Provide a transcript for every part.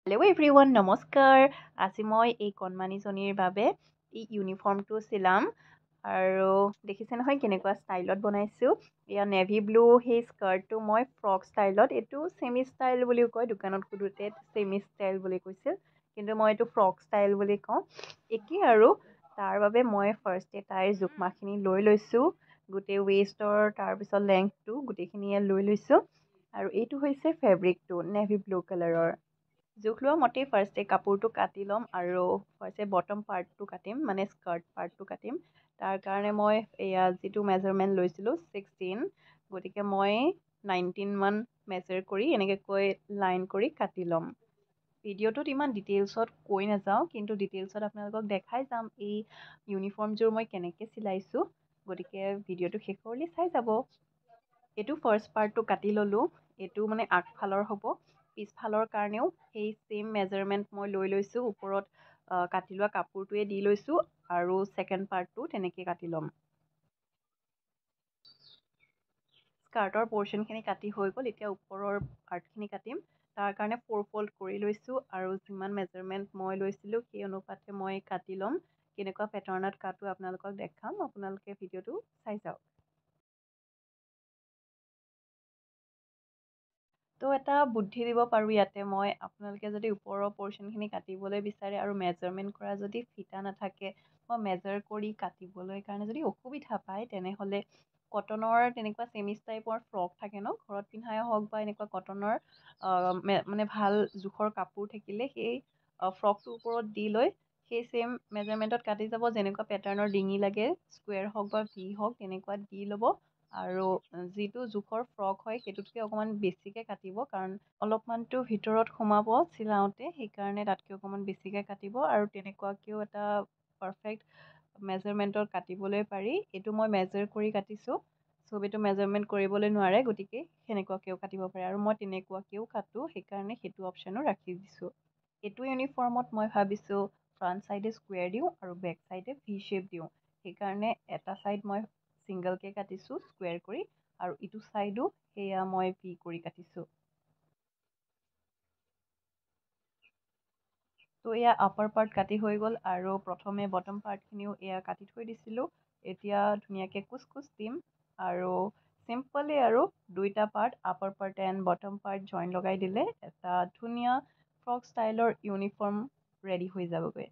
Hello' everyone নমস্কাৰ। আজি মই এই কণমানিজনীৰ বাবে এই ইউনিফৰ্মটো চিলাম আৰু দেখিছে নহয় কেনেকুৱা ষ্টাইলত বনাইছোঁ। এয়া নেভি ব্লু সেই স্কাৰ্টটো মই ফ্ৰক ষ্টাইলত, এইটো ছেমি ষ্টাইল বুলিও কয়, দোকানত সোধোতে ছেমি ষ্টাইল বুলি কৈছিল, কিন্তু মই এইটো ফ্ৰক ষ্টাইল বুলি কওঁ। একেই আৰু তাৰ বাবে মই ফাৰ্ষ্টে তাইৰ জোখমাখখিনি লৈ লৈছোঁ, গোটেই ৱেষ্টৰ তাৰপিছত লেংথটো গোটেইখিনিয়ে লৈ লৈছোঁ। আৰু এইটো হৈছে ফেব্ৰিকটো নেভি ব্লু কালাৰৰ। জোখ লোৱা মতেই ফাৰ্ষ্টে কাপোৰটো কাটি ল'ম আৰু ফাৰ্ষ্টে বটম পাৰ্টটো কাটিম, মানে স্কাৰ্ট পাৰ্টটো কাটিম। তাৰ কাৰণে মই এয়া যিটো মেজাৰমেণ্ট লৈছিলোঁ 16, গতিকে মই 19 মান মেজাৰ কৰি এনেকৈ লাইন কৰি কাটি ল'ম। ভিডিঅ'টোত ইমান ডিটেইলছত কৈ নাযাওঁ, কিন্তু ডিটেইলছত আপোনালোকক দেখাই যাম এই ইউনিফৰ্মযোৰ মই কেনেকৈ চিলাইছোঁ, গতিকে ভিডিঅ'টো শেষৰলৈ চাই যাব। এইটো ফাৰ্ষ্ট পাৰ্টটো কাটি ল'লোঁ, এইটো মানে আগফালৰ হ'ব। পিছফালৰ কাৰণেও সেই ছেইম মেজাৰমেণ্ট মই লৈ লৈছোঁ, ওপৰত কাটি লোৱা কাপোৰটোৱে দি লৈছোঁ আৰু ছেকেণ্ড পাৰ্টটো তেনেকৈ কাটি ল'ম। স্কাৰ্টৰ পৰ্চনখিনি কাটি হৈ গ'ল, এতিয়া ওপৰৰ পাৰ্টখিনি কাটিম। তাৰ কাৰণে 4 ফল্ড কৰি লৈছোঁ আৰু যিমান মেজাৰমেণ্ট মই লৈছিলোঁ সেই অনুপাতে মই কাটি ল'ম। কেনেকুৱা পেটাৰ্ণত কাটো আপোনালোকক দেখাম, আপোনালোকে ভিডিঅ'টো চাই যাওক। তো এটা বুদ্ধি দিব পাৰোঁ ইয়াতে মই, আপোনালোকে যদি ওপৰৰ পৰ্চনখিনি কাটিবলৈ বিচাৰে আৰু মেজাৰমেণ্ট কৰা যদি ফিটা নাথাকে বা মেজাৰ কৰি কাটিবলৈ কাৰণে যদি অসুবিধা পায়, তেনেহ'লে কটনৰ তেনেকুৱা ছেমি টাইপৰ ফ্ৰক থাকে ন, ঘৰত পিন্ধাই হওক বা এনেকুৱা কটনৰ মানে ভাল জোখৰ কাপোৰ থাকিলে সেই ফ্ৰকটোৰ ওপৰত দি লৈ সেই ছেইম মেজাৰমেণ্টত কাটি যাব। যেনেকুৱা পেটাৰ্ণৰ ডিঙি লাগে, স্কুৱেৰ হওক বা ভি হওক, তেনেকুৱা দি ল'ব আৰু যিটো জোখৰ ফ্ৰক হয় সেইটোতকৈ অকণমান বেছিকৈ কাটিব, কাৰণ অলপমানটো ভিতৰত সোমাব চিলাওঁতে, সেইকাৰণে তাতকৈ অকণমান বেছিকৈ কাটিব আৰু তেনেকুৱাকৈও এটা পাৰফেক্ট মেজাৰমেণ্টত কাটিবলৈ পাৰি। এইটো মই মেজাৰ কৰি কাটিছোঁ, চবেইটো মেজাৰমেণ্ট কৰিবলৈ নোৱাৰে, গতিকে সেনেকুৱাকৈও কাটিব পাৰে আৰু মই তেনেকুৱাকৈও কাটোঁ, সেইকাৰণে সেইটো অপশ্যনো ৰাখি দিছোঁ। এইটো ইউনিফৰ্মত মই ভাবিছোঁ ফ্ৰণ্ট ছাইডে স্কুৱেৰ দিওঁ আৰু বেক ছাইডে ভি শ্বেপ দিওঁ, সেইকাৰণে এটা ছাইড মই ছিংগলকৈ কাটিছোঁ স্কুৱেৰ কৰি আৰু ইটো ছাইডো সেয়া মই ভি কৰি কাটিছোঁ। তো এয়া আপাৰ পাৰ্ট কাটি হৈ গ'ল আৰু প্ৰথমে বটম পাৰ্টখিনিও এয়া কাটি থৈ দিছিলোঁ। এতিয়া ধুনীয়াকৈ কুচ কুচ দিম আৰু চিম্পলি আৰু দুইটা part upper part and bottom part join লগাই দিলে এটা ধুনীয়া ফ্ৰক ষ্টাইলৰ ইউনিফৰ্ম ৰেডি হৈ যাবগৈ।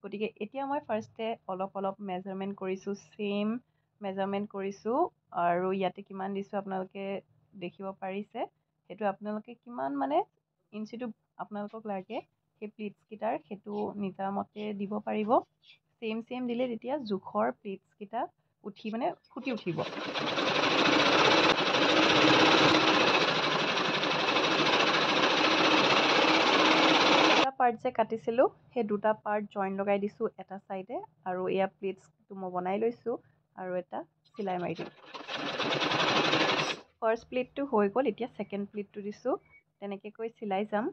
গতিকে এতিয়া মই ফাৰ্ষ্টে অলপ অলপ মেজাৰমেণ্ট কৰিছোঁ, ছেইম মেজাৰমেণ্ট কৰিছোঁ আৰু ইয়াতে কিমান দিছোঁ আপোনালোকে দেখিব পাৰিছে। সেইটো আপোনালোকে কিমান মানে ইঞ্চিটো আপোনালোকক লাগে সেই প্লিটছকেইটাৰ, সেইটো নিজা মতে দিব পাৰিব। ছেইম ছেইম দিলে তেতিয়া জোখৰ প্লিটছকেইটা উঠি মানে ফুটি উঠিব। দুটা পাৰ্ট যে কাটিছিলোঁ সেই দুটা পাৰ্ট জইন লগাই দিছোঁ এটা ছাইডে আৰু এয়া প্লিটছটো মই বনাই লৈছোঁ আৰু এটা চিলাই মাৰি দিম। ফাৰ্ষ্ট প্লিটটো হৈ গ'ল, এতিয়া ছেকেণ্ড প্লিটটো দিছোঁ, তেনেকৈ চিলাই যাম।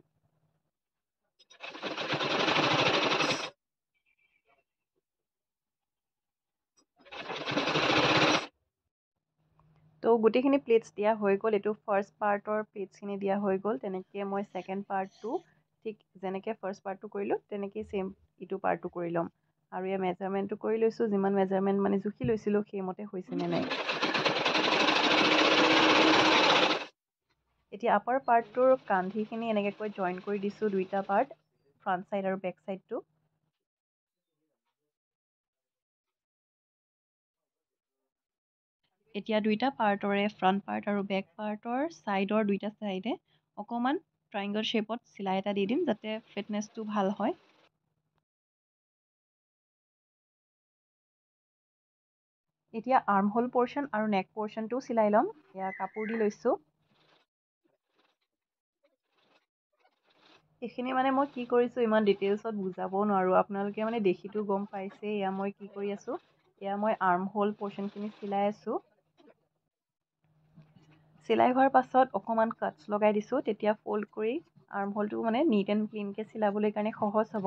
তো গোটেইখিনি প্লেটছ দিয়া হৈ গ'ল, এইটো ফাৰ্ষ্ট পাৰ্টৰ প্লেটছখিনি দিয়া হৈ গ'ল। তেনেকৈ মই ছেকেণ্ড পাৰ্টটো ঠিক যেনেকৈ ফাৰ্ষ্ট পাৰ্টটো কৰিলোঁ তেনেকেই ছেইম ইটো পাৰ্টটো কৰি ল'ম আৰু এই মেজাৰমেণ্টটো কৰি লৈছোঁ, যিমান মেজাৰমেণ্ট মানে জুখি লৈছিলোঁ সেইমতে হৈছেনে নাই। এতিয়া আপাৰ পাৰ্টটোৰ কান্ধিখিনি এনেকৈ জইন কৰি দিছোঁ, দুইটা পাৰ্ট ফ্ৰণ্ট ছাইড আৰু বেক ছাইডটো। এতিয়া দুইটা পাৰ্টৰে ফ্ৰণ্ট পাৰ্ট আৰু বেক পাৰ্টৰ ছাইডৰ দুইটা ছাইডে অকণমান ট্ৰায়েংগল শ্বেপত চিলাই এটা দি দিম, যাতে ফিটনেছটো ভাল হয়। এতিয়া আৰ্মহোল পৰ্চন আৰু নেক পৰ্চনটোও চিলাই ল'ম। এয়া কাপোৰ দি লৈছোঁ। এইখিনি মানে মই কি কৰিছোঁ ইমান ডিটেইলছত বুজাবও নোৱাৰোঁ, আপোনালোকে মানে দেখিতো গম পাইছে এয়া মই কি কৰি আছোঁ। এয়া মই আৰ্মহোল পৰ্চনখিনি চিলাই আছোঁ। চিলাই হোৱাৰ পাছত অকণমান কাটছ লগাই দিছোঁ, তেতিয়া ফ'ল্ড কৰি আৰ্মহোলটো মানে নিট এণ্ড ক্লিনকৈ চিলাবলৈ কাৰণে সহজ হ'ব।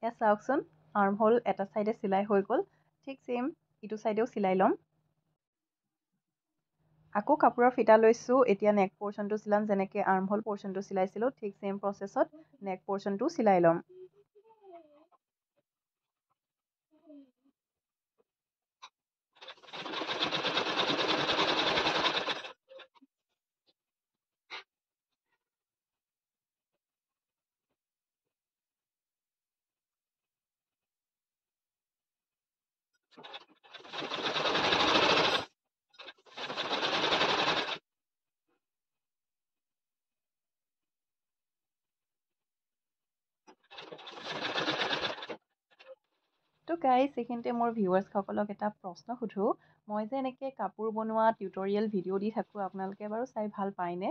এয়া চাওকচোন, আৰ্ম হোল এটা চাইডে চিলাই হৈ গ'ল। ঠিক ছেইম ইটো চাইডেও চিলাই ল'ম। আকৌ কাপোৰৰ ফিটা লৈছোঁ। এতিয়া নেক পৰ্চনটো চিলাম। যেনেকৈ আৰ্ম হোল পৰ্চনটো চিলাইছিলোঁ ঠিক ছেইম প্ৰচেছত নেক পৰ্চনটো চিলাই ল'ম। তো গাইজ, এইখিনিতে মোৰ ভিউৱাৰ্ছসকলক এটা প্ৰশ্ন সোধোঁ। মই যে এনেকৈ কাপোৰ বনোৱা টিউটৰিয়েল ভিডিঅ' দি থাকোঁ, আপোনালোকে বাৰু চাই ভাল পায়নে?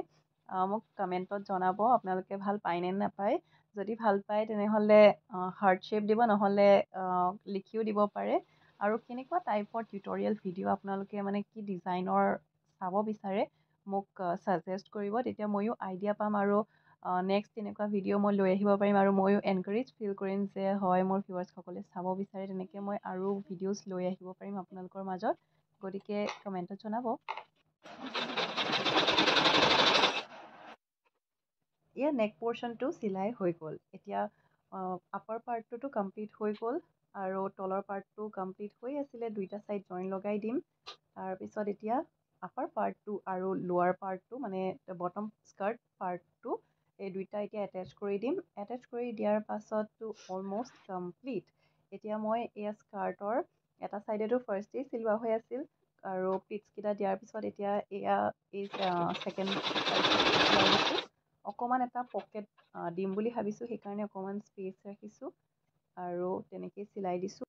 মোক কমেণ্টত জনাব আপোনালোকে ভাল পায়নে নাপায়। যদি ভাল পায় তেনেহ'লে হাৰ্ট শ্বেপ দিব, নহ'লে লিখিও দিব পাৰে। আৰু কেনেকুৱা টাইপৰ টিউটৰিয়েল ভিডিঅ' আপোনালোকে মানে কি ডিজাইনৰ চাব বিচাৰে মোক ছাজেষ্ট কৰিব। তেতিয়া ময়ো আইডিয়া পাম আৰু নেক্সট তেনেকুৱা ভিডিঅ' মই লৈ আহিব পাৰিম। আৰু ময়ো এনকাৰেজ ফিল কৰিম যে হয়, মোৰ ভিউৱাৰ্ছসকলে চাব বিচাৰে। তেনেকৈ মই আৰু ভিডিঅ'জ লৈ আহিব পাৰিম আপোনালোকৰ মাজত। গতিকে কমেণ্টত জনাব। এয়া নেক পৰ্চনটো চিলাই হৈ গ'ল। এতিয়া আপাৰ পাৰ্টটোতো কমপ্লিট হৈ গ'ল আৰু তলৰ পাৰ্টটো কমপ্লিট হৈ আছিলে। দুইটা ছাইড জইন লগাই দিম। তাৰপিছত এতিয়া আপাৰ পাৰ্টটো আৰু লোৱাৰ পাৰ্টটো মানে বটম স্কাৰ্ট পাৰ্টটো এই দুইটা এতিয়া এটেচ কৰি দিম। এটেচ কৰি দিয়াৰ পাছততো অলম'ষ্ট কমপ্লিট। এতিয়া মই এয়া স্কাৰ্টৰ এটা ছাইডেতো ফাৰ্ষ্টেই চিলোৱা হৈ আছিল আৰু প্লিটছকেইটা দিয়াৰ পিছত এতিয়া এয়া এই ছেকেণ্ড চিলাই দিছোঁ। অকণমান এটা পকেট দিম বুলি ভাবিছোঁ, সেইকাৰণে অকণমান স্পেচ ৰাখিছোঁ আৰু তেনেকেই চিলাই দিছোঁ।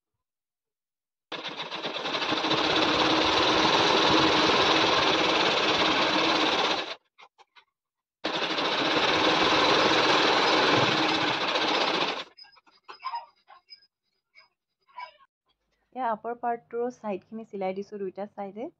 এয়া আপাৰ পাৰ্টটোৰ ছাইডখিনি চিলাই দিছোঁ দুইটা ছাইডে।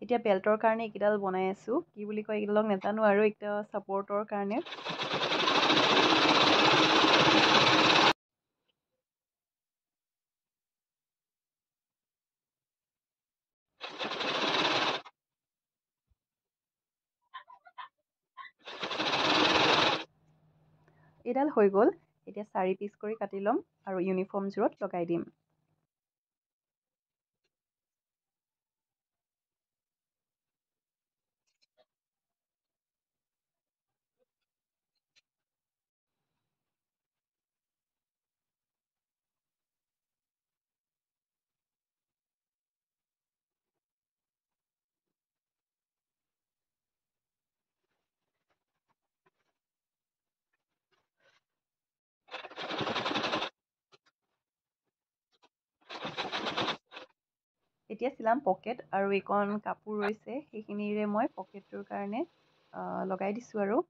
এতিয়া বেল্টৰ কাৰণে এইকেইডাল বনাই আছোঁ। কি বুলি কয় এইকেইডালক নাজানো আৰু এইকেইটা ছাপৰ্টৰ কাৰণে। এইডাল হৈ গ'ল। এতিয়া 4 পিচ কৰি কাটি ল'ম আৰু ইউনিফৰ্মযোৰত লগাই দিম। এতিয়া চিলাম পকেট আৰু এইকণ কাপোৰ ৰৈছে, সেইখিনিৰে মই পকেটটোৰ কাৰণে লগাই দিছোঁ আৰু।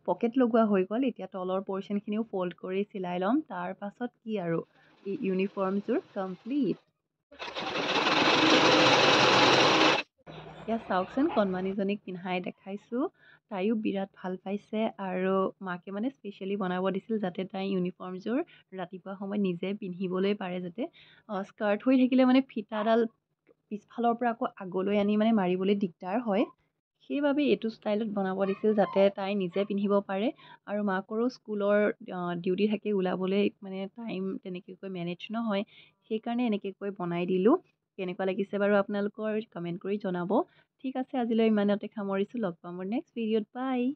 পকেট লগোৱা হৈ গ'ল। এতিয়া তলৰ পৰ্চনখিনিও ফ'ল্ড কৰি চিলাই ল'ম। তাৰ পাছত কি আৰু ইউনিফৰ্মযোৰ কমপ্লিট। এতিয়া চাওকচোন, কণমানিজনীক পিন্ধাই দেখাইছোঁ। তাইও বিৰাট ভাল পাইছে আৰু মাকে মানে স্পেচিয়েলি বনাব দিছিল যাতে তাই ইউনিফৰ্মযোৰ ৰাতিপুৱা সময়ত নিজে পিন্ধিবলৈ পাৰে। যাতে স্কাৰ্ট হৈ থাকিলে মানে ফিটাডাল পিছফালৰ পৰা আকৌ আগলৈ আনি মানে মাৰিবলৈ দিগদাৰ হয়। সেইবাবে এইটো ষ্টাইলত বনাব দিছিল যাতে তাই নিজে পিন্ধিব পাৰে আৰু মাকৰো স্কুলৰ ডিউটি থাকে, ওলাবলৈ মানে টাইম তেনেকৈ মেনেজ নহয়। সেইকাৰণে এনেকৈ বনাই দিলোঁ। কেনেকুৱা লাগিছে বাৰু আপোনালোকৰ কমেণ্ট কৰি জনাব। ঠিক আছে, আজিলৈ ইমানতে সামৰিছোঁ। লগ পাম মোৰ নেক্সট ভিডিঅ'ত। বাই।